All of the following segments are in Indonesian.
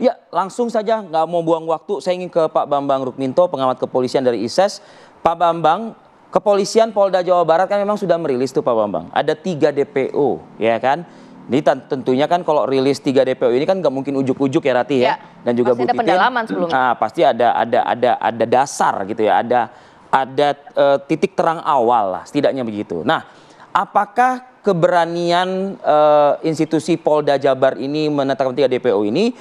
Ya, langsung saja, nggak mau buang waktu. Saya ingin ke Pak Bambang Rukminto, pengamat kepolisian dari ISES. Pak Bambang, kepolisian Polda Jawa Barat kan memang sudah merilis tuh Pak Bambang. Ada 3 DPO, ya kan? Ini tentunya kan kalau rilis 3 DPO ini kan nggak mungkin ujuk-ujuk ya Rati ya, Ya, dan juga pasti Bu ada Titin. pendalaman sebelumnya. Pasti ada dasar gitu ya, ada titik terang awal lah, setidaknya begitu. Nah, apakah keberanian institusi Polda Jabar ini menetapkan 3 DPO ini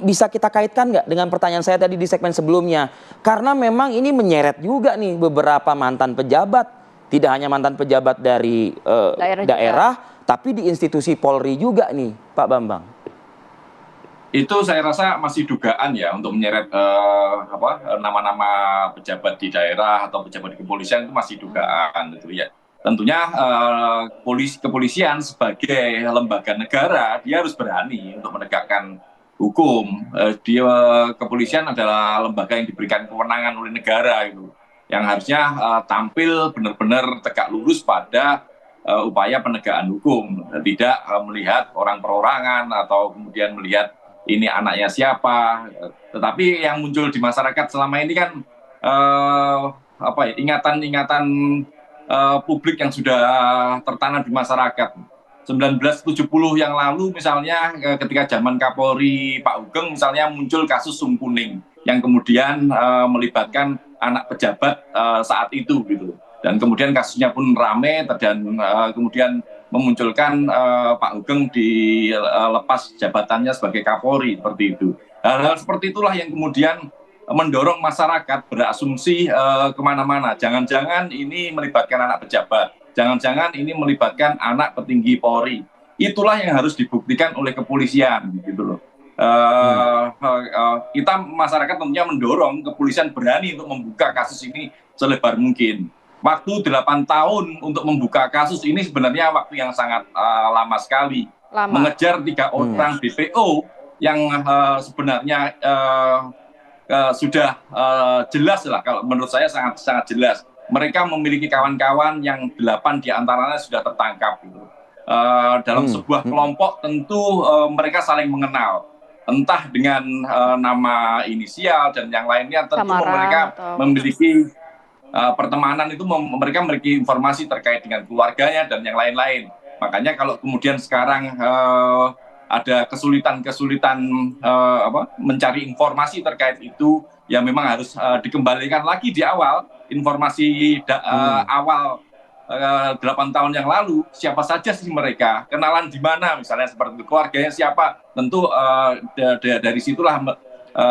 bisa kita kaitkan nggak dengan pertanyaan saya tadi di segmen sebelumnya? Karena memang ini menyeret juga nih beberapa mantan pejabat, tidak hanya mantan pejabat dari daerah, tapi di institusi Polri juga nih, Pak Bambang. Itu saya rasa masih dugaan ya untuk menyeret nama-nama pejabat di daerah atau pejabat di kepolisian, itu masih dugaan gitu ya. Tentunya kepolisian sebagai lembaga negara dia harus berani untuk menegakkan hukum. Kepolisian adalah lembaga yang diberikan kewenangan oleh negara gitu, yang harusnya tampil benar-benar tegak lurus pada upaya penegakan hukum, tidak melihat orang perorangan atau kemudian melihat ini anaknya siapa. Tetapi yang muncul di masyarakat selama ini kan ingatan-ingatan publik yang sudah tertanam di masyarakat. 1970 yang lalu misalnya ketika zaman Kapolri Pak Hugeng misalnya muncul kasus Sum Kuning yang kemudian melibatkan anak pejabat saat itu gitu. Dan kemudian kasusnya pun rame dan kemudian memunculkan Pak Hugeng dilepas jabatannya sebagai Kapolri seperti itu. Hal-hal seperti itulah yang kemudian mendorong masyarakat berasumsi kemana-mana. Jangan-jangan ini melibatkan anak pejabat. Jangan-jangan ini melibatkan anak petinggi Polri. Itulah yang harus dibuktikan oleh kepolisian, gitu loh. Kita masyarakat tentunya mendorong kepolisian berani untuk membuka kasus ini selebar mungkin. Waktu 8 tahun untuk membuka kasus ini sebenarnya waktu yang sangat lama sekali. Mengejar 3 orang DPO yang sebenarnya sudah jelas lah, kalau menurut saya sangat jelas. Mereka memiliki kawan-kawan yang 8 diantaranya sudah tertangkap gitu. Dalam sebuah kelompok tentu mereka saling mengenal, entah dengan nama inisial dan yang lainnya. Tentu mereka memiliki pertemanan, itu mereka memiliki informasi terkait dengan keluarganya dan yang lain-lain. Makanya kalau kemudian sekarang ada kesulitan mencari informasi terkait itu, ya memang harus dikembalikan lagi di awal informasi awal 8 tahun yang lalu, siapa saja sih mereka, kenalan di mana misalnya, seperti keluarganya siapa. Tentu dari situlah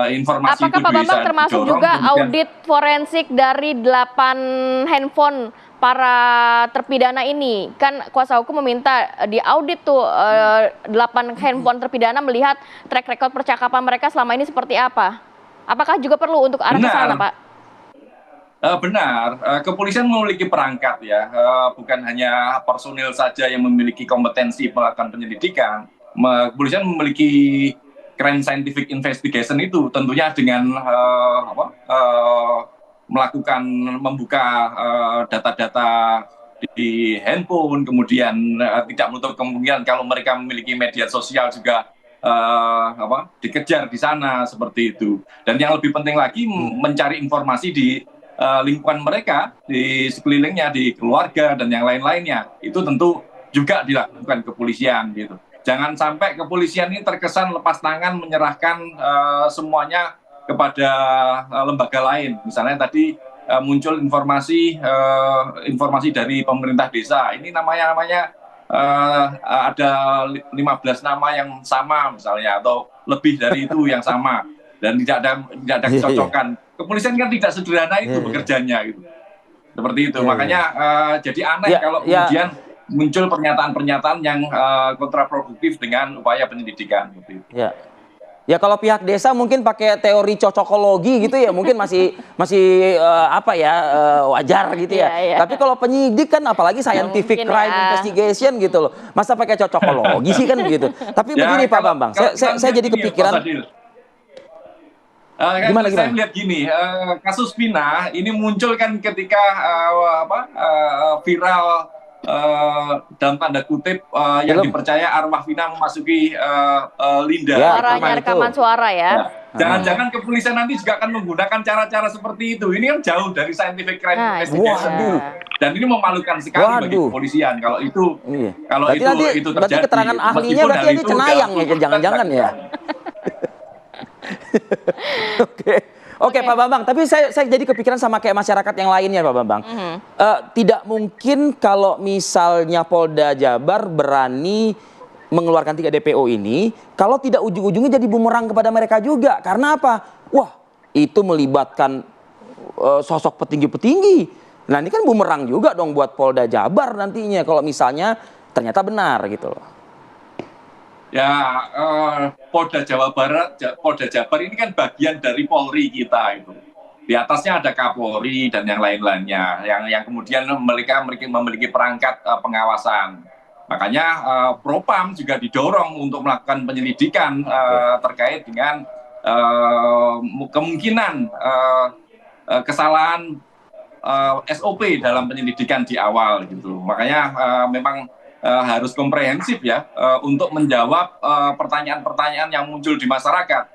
informasi. Apakah itu Pak Bambang termasuk juga audit forensik dari 8 handphone para terpidana ini? Kan kuasa hukum meminta diaudit tuh 8 handphone terpidana, melihat track record percakapan mereka selama ini seperti apa. Apakah juga perlu untuk arah ke sana, Pak? Benar, kepolisian memiliki perangkat ya, bukan hanya personil saja yang memiliki kompetensi melakukan penyelidikan. Kepolisian memiliki crime scientific investigation itu tentunya dengan membuka data-data di handphone, kemudian tidak menutup kemungkinan kalau mereka memiliki media sosial juga dikejar di sana seperti itu. Dan yang lebih penting lagi mencari informasi di lingkungan mereka, di sekelilingnya, di keluarga dan yang lain-lainnya. Itu tentu juga dilakukan kepolisian gitu. Jangan sampai kepolisian ini terkesan lepas tangan menyerahkan semuanya kepada lembaga lain. Misalnya tadi muncul informasi dari pemerintah desa. Ini namanya ada 15 nama yang sama misalnya, atau lebih dari itu yang sama, dan tidak ada kecocokan. Kepolisian kan tidak sederhana itu bekerjanya gitu. Seperti itu. Makanya jadi aneh kalau kemudian muncul pernyataan-pernyataan yang kontraproduktif dengan upaya penyelidikan gitu. Ya kalau pihak desa mungkin pakai teori cocokologi gitu ya, mungkin masih wajar gitu ya. Tapi kalau penyidik kan, apalagi scientific crime investigation gitu loh, masa pakai cocokologi sih kan gitu. Tapi begini Pak Bambang, saya jadi kepikiran. Gimana? Saya melihat gini, kasus Vina ini muncul kan ketika viral dalam tanda kutip yang dipercaya arwah Vina memasuki Linda. Ya, Suaranya, rekaman suara ya. Ya. Jangan-jangan kepolisian nanti juga akan menggunakan cara-cara seperti itu. Ini kan jauh dari scientific crime investigation. Waduh. Dan ini memalukan sekali bagi kepolisian kalau itu itu terjadi. Berarti keterangan ahlinya berarti ini cenayang ya, jangan-jangan ya. Oke, Pak Bambang, tapi saya jadi kepikiran sama kayak masyarakat yang lainnya, Pak Bambang. Tidak mungkin kalau misalnya Polda Jabar berani mengeluarkan 3 DPO ini, kalau tidak ujung-ujungnya jadi bumerang kepada mereka juga. Karena apa? Wah, itu melibatkan sosok petinggi-petinggi. Nah, ini kan bumerang juga dong buat Polda Jabar nantinya kalau misalnya ternyata benar gitu loh. Ya, Polda Jawa Barat, Polda Jabar ini kan bagian dari Polri kita itu. Di atasnya ada Kapolri dan yang lain-lainnya, yang kemudian mereka memiliki perangkat pengawasan. Makanya Propam juga didorong untuk melakukan penyelidikan terkait dengan kemungkinan kesalahan SOP dalam penyelidikan di awal gitu. Makanya memang harus komprehensif ya untuk menjawab pertanyaan-pertanyaan yang muncul di masyarakat.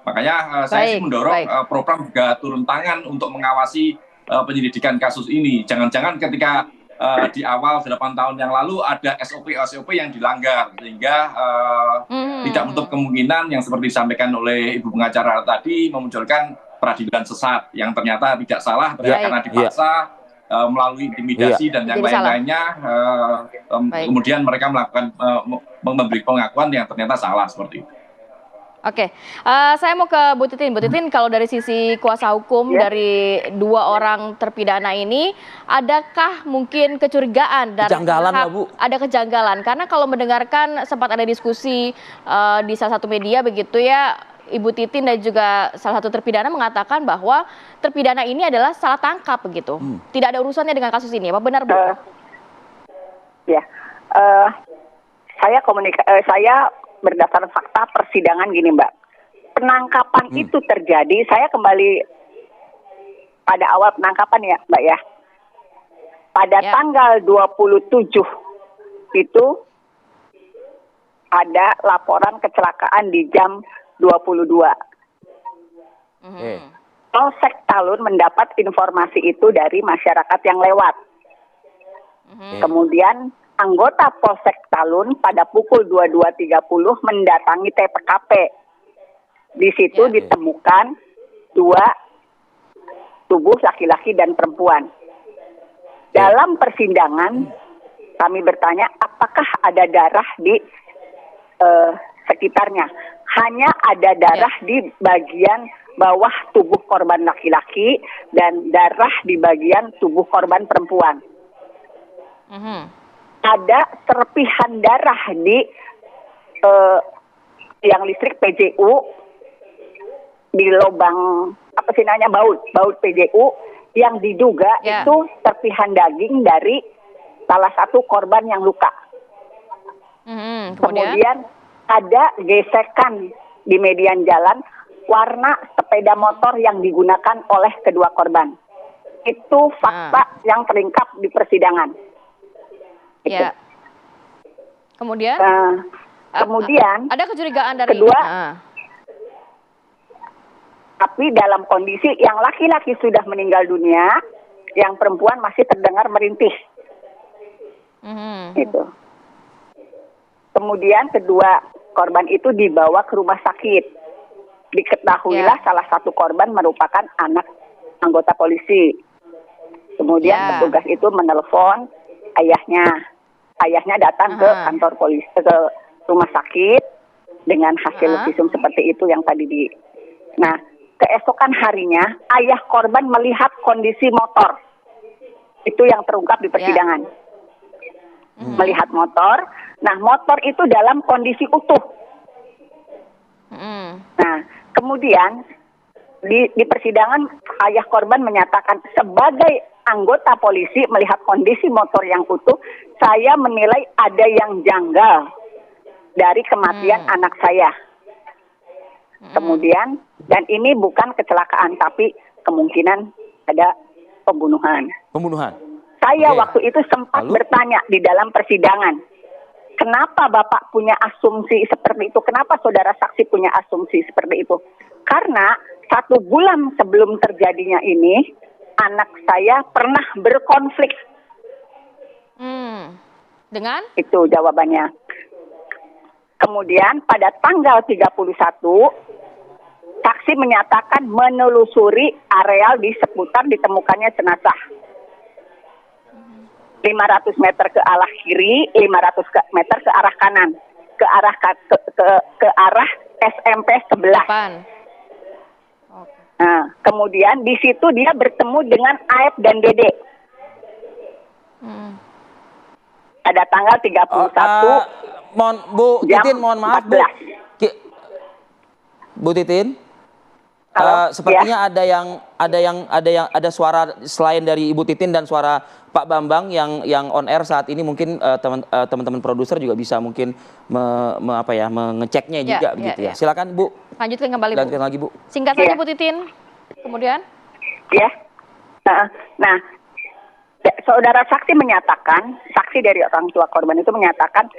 Makanya saya sih mendorong Propam juga turun tangan untuk mengawasi penyelidikan kasus ini. Jangan-jangan ketika di awal 8 tahun yang lalu ada SOP yang dilanggar sehingga tidak menutup kemungkinan yang seperti disampaikan oleh Ibu pengacara tadi memunculkan peradilan sesat yang ternyata tidak salah karena dipaksa melalui intimidasi dan yang lain-lainnya kemudian mereka melakukan memberi pengakuan yang ternyata salah seperti itu. Oke, saya mau ke Bu Titin. Bu Titin, kalau dari sisi kuasa hukum dari 2 orang terpidana ini, adakah mungkin kecurigaan dan ada kejanggalan? Karena kalau mendengarkan sempat ada diskusi di salah satu media begitu ya, Ibu Titin dan juga salah satu terpidana mengatakan bahwa terpidana ini adalah salah tangkap begitu. Tidak ada urusannya dengan kasus ini. Apa benar, Bu? Ya, saya berdasarkan fakta persidangan gini, Mbak. Penangkapan itu terjadi, saya kembali pada awal penangkapan ya, Mbak ya. Pada tanggal 27 itu ada laporan kecelakaan di jam 22. Polsek Talun mendapat informasi itu dari masyarakat yang lewat. Kemudian anggota Polsek Talun pada pukul 22.30 mendatangi TPKP. Di situ ditemukan 2 tubuh laki-laki dan perempuan. Dalam persidangan kami bertanya apakah ada darah di sekitarnya. Hanya ada darah di bagian bawah tubuh korban laki-laki dan darah di bagian tubuh korban perempuan. Ada serpihan darah di tiang listrik PJU di lubang baut PJU yang diduga itu serpihan daging dari salah satu korban yang luka. Kemudian ada gesekan di median jalan warna sepeda motor yang digunakan oleh kedua korban. Itu fakta yang terungkap di persidangan. Ya. Kemudian? Kemudian ada kecurigaan dari kedua, tapi dalam kondisi yang laki-laki sudah meninggal dunia, yang perempuan masih terdengar merintih. Itu. Kemudian kedua korban itu dibawa ke rumah sakit. Diketahuilah salah satu korban merupakan anak anggota polisi. Kemudian petugas itu menelpon ayahnya. Ayahnya datang ke kantor polisi, ke rumah sakit dengan hasil visum seperti itu yang tadi Nah, keesokan harinya ayah korban melihat kondisi motor. Itu yang terungkap di persidangan. Melihat motor. Nah, motor itu dalam kondisi utuh. Nah, kemudian di persidangan ayah korban menyatakan sebagai anggota polisi melihat kondisi motor yang utuh, saya menilai ada yang janggal dari kematian anak saya. Kemudian, dan ini bukan kecelakaan, tapi kemungkinan ada pembunuhan. Saya Oke. waktu itu sempat Lalu? bertanya di dalam persidangan, kenapa Bapak punya asumsi seperti itu? Kenapa saudara saksi punya asumsi seperti itu? Karena 1 bulan sebelum terjadinya ini, anak saya pernah berkonflik. Dengan? Itu jawabannya. Kemudian pada tanggal 31, saksi menyatakan menelusuri areal di seputar ditemukannya jenazah. 500 meter ke arah kiri, 500 meter ke arah kanan, ke arah SMP sebelah. Depan. Oke. Nah, kemudian di situ dia bertemu dengan Aep dan Dede. Pada tanggal 31 Bu jam Titin, mohon maaf Bu. 14. Bu Titin. Halo, Sepertinya ada suara selain dari Ibu Titin dan suara Pak Bambang yang on air saat ini, mungkin teman-teman produser juga bisa mungkin mengeceknya juga begitu ya. Silakan Bu. Lanjutkan kembali, Bu. Lanjutkan lagi Bu. Singkat saja, Bu Titin. Kemudian? Ya. Nah, saudara saksi menyatakan, saksi dari orang tua korban itu menyatakan,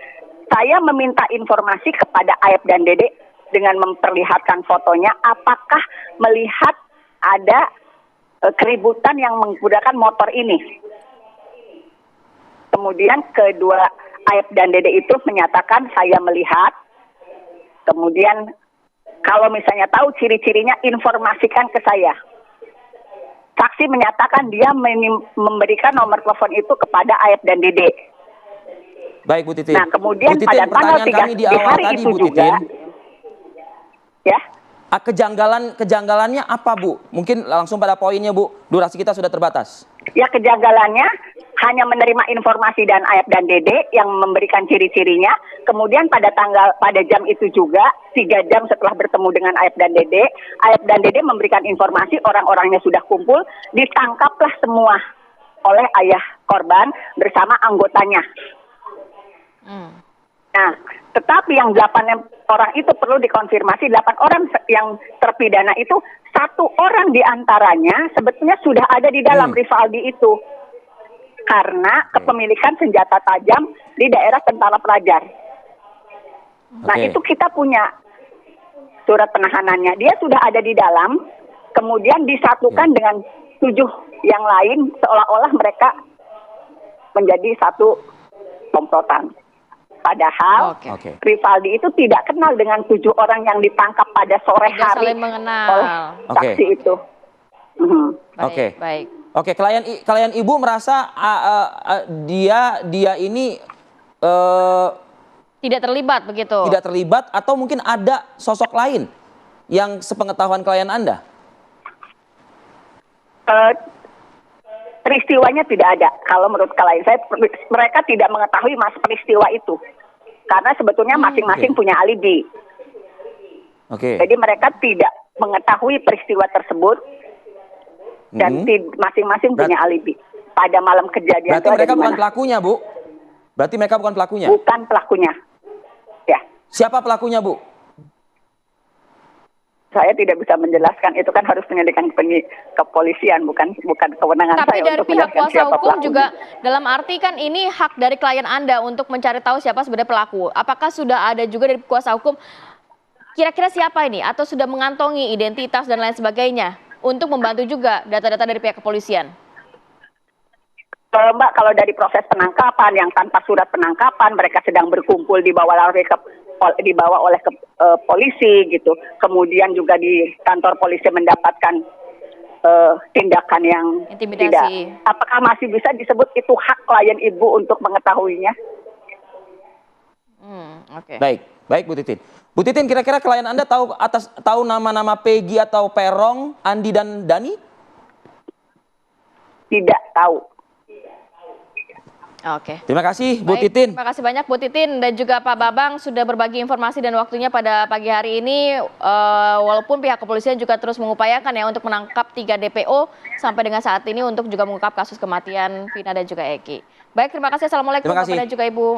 saya meminta informasi kepada Aep dan Dede dengan memperlihatkan fotonya, apakah melihat ada keributan yang menggunakan motor ini. Kemudian kedua Aep dan Dede itu menyatakan saya melihat. Kemudian kalau misalnya tahu ciri-cirinya, informasikan ke saya. Saksi menyatakan dia memberikan nomor telepon itu kepada Aep dan Dede. Baik Bu Titin. Nah, kemudian Bu Titin, pada tanggal pertanyaan kami di awal hari tadi itu Bu juga, Titin. ya, Kejanggalannya apa Bu? Mungkin langsung pada poinnya Bu. Durasi kita sudah terbatas. ya kejanggalannya hanya menerima informasi dan Aep dan Dede yang memberikan ciri-cirinya. Kemudian pada jam itu juga 3 jam setelah bertemu dengan Aep dan Dede memberikan informasi, orang-orangnya sudah kumpul, ditangkaplah semua oleh ayah korban bersama anggotanya. Nah, tetapi yang 8 orang itu perlu dikonfirmasi, 8 orang yang terpidana itu, 1 orang diantaranya sebetulnya sudah ada di dalam Rivaldi itu. Karena kepemilikan senjata tajam di daerah Tentara Pelajar. Nah, itu kita punya surat penahanannya. Dia sudah ada di dalam, kemudian disatukan dengan 7 yang lain, seolah-olah mereka menjadi satu komplotan. Padahal Rivaldi itu tidak kenal dengan 7 orang yang ditangkap pada sore hari saling mengenal oleh saksi itu. Baik. Oke, klien Ibu merasa dia ini Tidak terlibat begitu? tidak terlibat, atau mungkin ada sosok lain yang sepengetahuan klien Anda? Peristiwanya tidak ada. Kalau menurut klien saya, mereka tidak mengetahui peristiwa itu. Karena sebetulnya masing-masing punya alibi. Jadi mereka tidak mengetahui peristiwa tersebut. Dan masing-masing punya alibi. Pada malam kejadian Berarti itu mereka ada di bukan mana? pelakunya, Bu? Berarti mereka bukan pelakunya? Bukan pelakunya. Ya. Siapa pelakunya, Bu? Saya tidak bisa menjelaskan, itu kan harus penyelidikan kepolisian, bukan kewenangan Tapi saya dari untuk pihak menjelaskan kuasa siapa hukum pelakunya. juga, dalam arti kan ini hak dari klien Anda untuk mencari tahu siapa sebenarnya pelaku. Apakah sudah ada juga dari kuasa hukum, kira-kira siapa ini? Atau sudah mengantongi identitas dan lain sebagainya untuk membantu juga data-data dari pihak kepolisian? Mbak, kalau dari proses penangkapan yang tanpa surat penangkapan, mereka sedang berkumpul dibawa oleh polisi gitu. Kemudian juga di kantor polisi mendapatkan tindakan yang Intimidasi. tidak. Apakah masih bisa disebut itu hak klien Ibu untuk mengetahuinya? Baik Bu Titin. Bu Titin, kira-kira klien Anda tahu nama-nama Peggy atau Perong, Andi dan Dani? Tidak tahu. Terima kasih Bu Baik, Titin. terima kasih banyak Bu Titin dan juga Pak Babang sudah berbagi informasi dan waktunya pada pagi hari ini. Walaupun pihak kepolisian juga terus mengupayakan ya untuk menangkap 3 DPO sampai dengan saat ini untuk juga mengungkap kasus kematian Vina dan juga Eki. Baik, terima kasih. Assalamualaikum Terima kasih. kepada juga Ibu.